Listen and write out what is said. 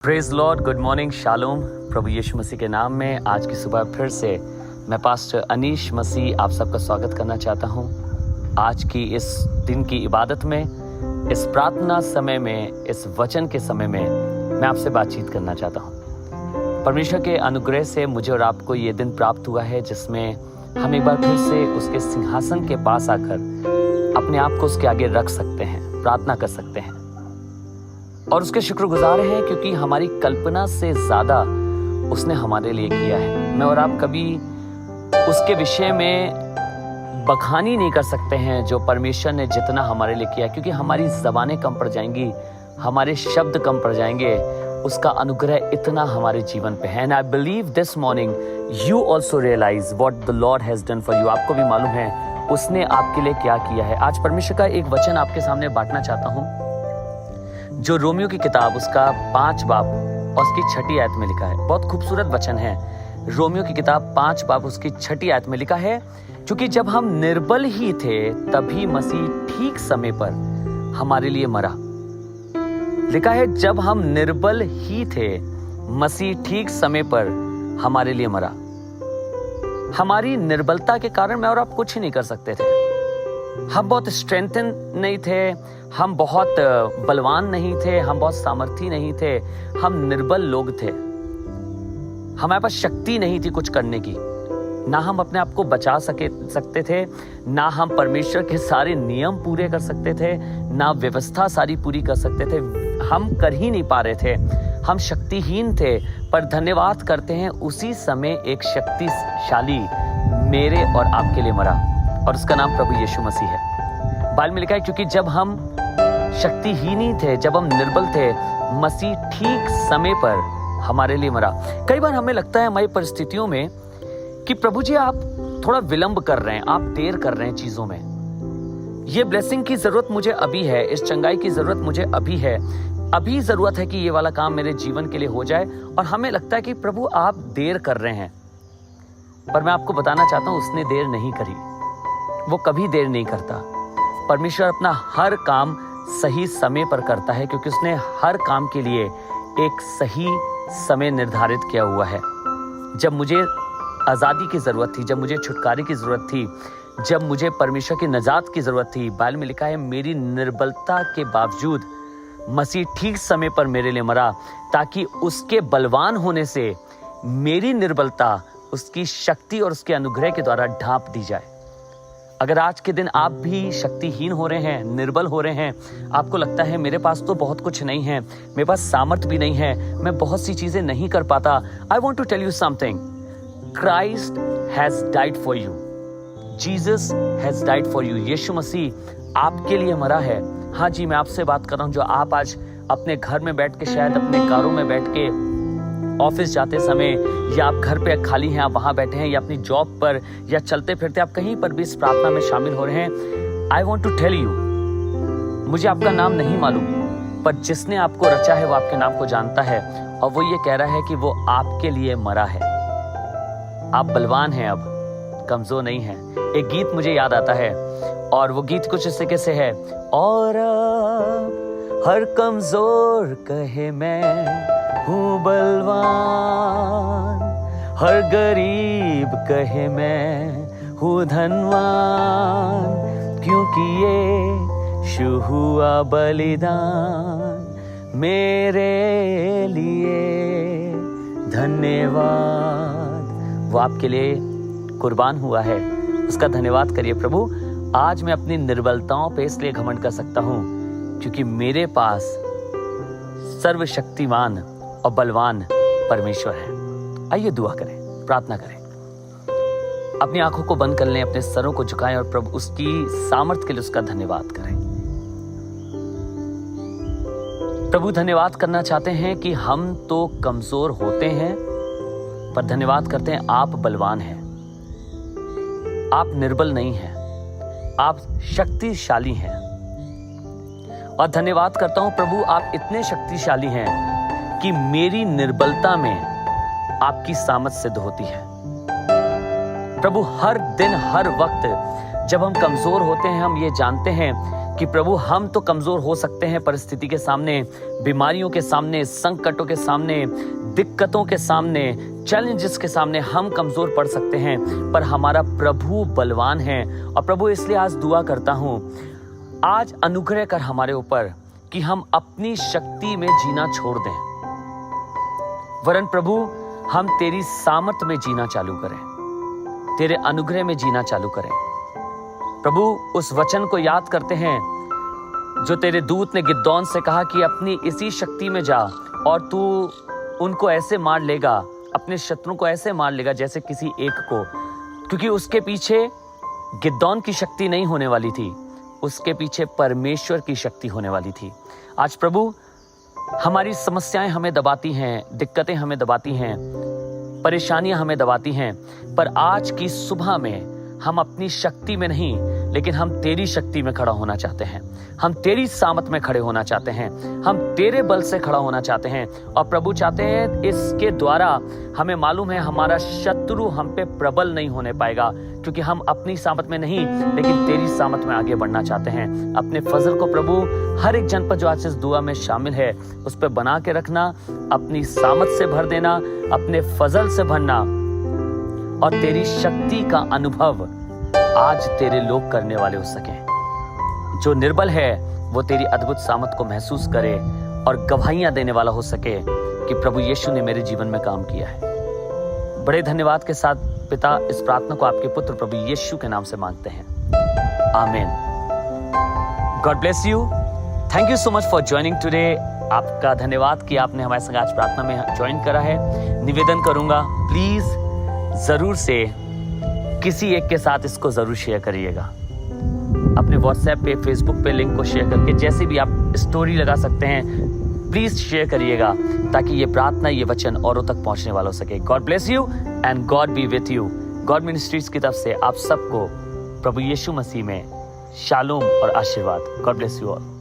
Praise Lord, good morning, shalom. प्रभु यीशु मसीह के नाम में आज की सुबह फिर से मैं पास्टर अनीश मसीह आप सबका स्वागत करना चाहता हूं। आज की इस दिन की इबादत में, इस प्रार्थना समय में, इस वचन के समय में मैं आपसे बातचीत करना चाहता हूं। परमेश्वर के अनुग्रह से मुझे और आपको ये दिन प्राप्त हुआ है जिसमें हम एक बार फिर से उसके सिंहासन के पास आकर अपने आप को उसके आगे रख सकते हैं, प्रार्थना कर सकते हैं और उसके शुक्रगुजार हैं क्योंकि हमारी कल्पना से ज्यादा उसने हमारे लिए किया है। मैं और आप कभी उसके विषय में बखानी नहीं कर सकते हैं जो परमेश्वर ने जितना हमारे लिए किया है, क्योंकि हमारी ज़बानें कम पड़ जाएंगी, हमारे शब्द कम पड़ जाएंगे। उसका अनुग्रह इतना हमारे जीवन पे है। And I believe this morning you also realise what the Lord has done for you. आपको भी मालूम है उसने आपके लिए क्या किया है। आज परमेश्वर का एक वचन आपके सामने बांटना चाहता हूँ जो रोमियो की किताब उसका 5 बाब और उसकी 6 आयत में लिखा है। बहुत खूबसूरत वचन है। रोमियो की किताब 5 बाब उसकी 6 आयत में लिखा है, क्योंकि जब हम निर्बल ही थे तभी मसीह ठीक समय पर हमारे लिए मरा। लिखा है जब हम निर्बल ही थे मसीह ठीक समय पर हमारे लिए मरा। हमारी निर्बलता के कारण मैं और आप कुछ ही नहीं कर सकते थे। हम बहुत स्ट्रेंथन नहीं थे, हम बहुत बलवान नहीं थे, हम बहुत सामर्थी नहीं थे, हम निर्बल लोग थे। हमारे पास शक्ति नहीं थी कुछ करने की। ना हम अपने आप को बचा सकते थे, ना हम परमेश्वर के सारे नियम पूरे कर सकते थे, ना व्यवस्था सारी पूरी कर सकते थे। हम कर ही नहीं पा रहे थे, हम शक्तिहीन थे। पर धन्यवाद करते हैं उसी समय एक शक्तिशाली मेरे और आपके लिए मरा और उसका नाम प्रभु यीशु मसीह है। बाइबल में लिखा है क्योंकि जब हम शक्तिहीन ही थे, जब हम निर्बल थे, मसीह ठीक समय पर हमारे लिए मरा। कई बार हमें लगता है हमारी परिस्थितियों में कि प्रभु जी आप थोड़ा विलंब कर रहे हैं, आप देर कर रहे हैं चीजों में। ये ब्लेसिंग की जरूरत मुझे अभी है, इस चंगाई की जरूरत मुझे अभी है, अभी जरूरत है कि ये वाला काम मेरे जीवन के लिए हो जाए। और हमें लगता है कि प्रभु आप देर कर रहे हैं। पर मैं आपको बताना चाहता हूं उसने देर नहीं करी, वो कभी देर नहीं करता। परमेश्वर अपना हर काम सही समय पर करता है, क्योंकि उसने हर काम के लिए एक सही समय निर्धारित किया हुआ है। जब मुझे आज़ादी की ज़रूरत थी, जब मुझे छुटकारे की ज़रूरत थी, जब मुझे परमेश्वर की नजात की ज़रूरत थी, बाइबल में लिखा है मेरी निर्बलता के बावजूद मसीह ठीक समय पर मेरे लिए मरा, ताकि उसके बलवान होने से मेरी निर्बलता उसकी शक्ति और उसके अनुग्रह के द्वारा ढांप दी जाए। अगर आज के दिन आप भी शक्तिहीन हो रहे हैं, निर्बल हो रहे हैं, आपको लगता है मेरे पास तो बहुत कुछ नहीं है, मेरे पास सामर्थ भी नहीं है, मैं बहुत सी चीजें नहीं कर पाता, I want to tell you something, Christ has died for you, Jesus has died for you. यीशु मसीह आपके लिए मरा है। हाँ जी, मैं आपसे बात कर रहा हूँ जो आप आज अपने घर में बैठ के, शायद अपने कारों में बैठ के, ऑफिस जाते समय, या आप घर पे खाली हैं, आप वहां बैठे हैं, या अपनी जॉब पर, या चलते फिरते आप कहीं पर भी इस प्रार्थना में शामिल हो रहे हैं। I want to tell you, मुझे आपका नाम नहीं मालूम, पर जिसने आपको रचा है वो आपके नाम को जानता है, और वो ये कह रहा है कि वो आपके लिए मरा है। आप बलवान हैं, अब कमजोर नहीं है। एक गीत मुझे याद आता है और वो गीत कुछ इस तरीके से है, और अब हर कमजोर कहे मैं हूँ बलवान, हर गरीब कहे मैं हूँ धनवान, क्योंकि यीशु हुआ बलिदान मेरे लिए। धन्यवाद, वो आपके लिए कुर्बान हुआ है, उसका धन्यवाद करिए। प्रभु आज मैं अपनी निर्बलताओं पे इसलिए घमंड कर सकता हूँ क्योंकि मेरे पास सर्वशक्तिमान और बलवान परमेश्वर है। आइए दुआ करें, प्रार्थना करें। अपनी आंखों को बंद कर लें, अपने सरों को झुकाएं और प्रभु उसकी सामर्थ के लिए उसका धन्यवाद करें। प्रभु धन्यवाद करना चाहते हैं कि हम तो कमजोर होते हैं, पर धन्यवाद करते हैं आप बलवान हैं, आप निर्बल नहीं हैं, आप शक्तिशाली हैं। और धन्यवाद करता हूं प्रभु आप इतने शक्तिशाली हैं कि मेरी निर्बलता में आपकी सामर्थ सिद्ध होती है। प्रभु हर दिन हर वक्त जब हम कमजोर होते हैं, हम ये जानते हैं कि प्रभु हम तो कमजोर हो सकते हैं परिस्थिति के सामने, बीमारियों के सामने, संकटों के सामने, दिक्कतों के सामने, चैलेंजेस के सामने हम कमजोर पड़ सकते हैं, पर हमारा प्रभु बलवान है। और प्रभु इसलिए आज दुआ करता हूं, आज अनुग्रह कर हमारे ऊपर कि हम अपनी शक्ति में जीना छोड़ दें, वरन प्रभु हम तेरी सामर्थ में जीना चालू करें, तेरे अनुग्रह में जीना चालू करें। प्रभु उस वचन को याद करते हैं जो तेरे दूत ने गिदोन से कहा कि अपनी इसी शक्ति में जा और तू उनको ऐसे मार लेगा, अपने शत्रु को ऐसे मार लेगा जैसे किसी एक को, क्योंकि उसके पीछे गिदोन की शक्ति नहीं होने वाली थी, उसके पीछे परमेश्वर की शक्ति होने वाली थी। आज प्रभु हमारी समस्याएं हमें दबाती हैं, दिक्कतें हमें दबाती हैं, परेशानियां हमें दबाती हैं, पर आज की सुबह में हम अपनी शक्ति में नहीं, लेकिन हम तेरी शक्ति में खड़ा होना चाहते हैं, हम तेरी सामत में खड़े होना चाहते हैं, हम तेरे बल से खड़ा होना चाहते हैं। और प्रभु चाहते हैं इसके द्वारा हमें मालूम है हमारा शत्रु हम पे प्रबल नहीं होने पाएगा, क्योंकि हम अपनी सामत में नहीं लेकिन तेरी सामत में आगे बढ़ना चाहते हैं। अपने फजल को प्रभु हर एक जन पर जो आज इस दुआ में शामिल है उस पर बना के रखना, अपनी सामत से भर देना, अपने फजल से भरना, और तेरी शक्ति का अनुभव आज तेरे लोग करने वाले हो सके। जो निर्बल है वो तेरी अद्भुत सामत को महसूस करे और गवाहियां देने वाला हो सके कि प्रभु यीशु ने मेरे जीवन में काम किया है। बड़े धन्यवाद के साथ पिता इस प्रार्थना को आपके पुत्र प्रभु यीशु के नाम से मांगते हैं, आमीन। God bless you. Thank you so much for joining today. आपका धन्यवाद कि आपने हमारे संग आज प्रार्थना में ज्वाइन करा है। निवेदन करूंगा, प्लीज जरूर से किसी एक के साथ इसको जरूर शेयर करिएगा। अपने व्हाट्सएप पे, फेसबुक पे लिंक को शेयर करके, जैसे भी आप स्टोरी लगा सकते हैं, प्लीज शेयर करिएगा ताकि ये प्रार्थना, ये वचन औरों तक पहुंचने वाला हो सके। God bless you and God B with you. God ministries की तरफ से आप सबको प्रभु यीशु मसीह में शालोम और आशीर्वाद। God bless you all.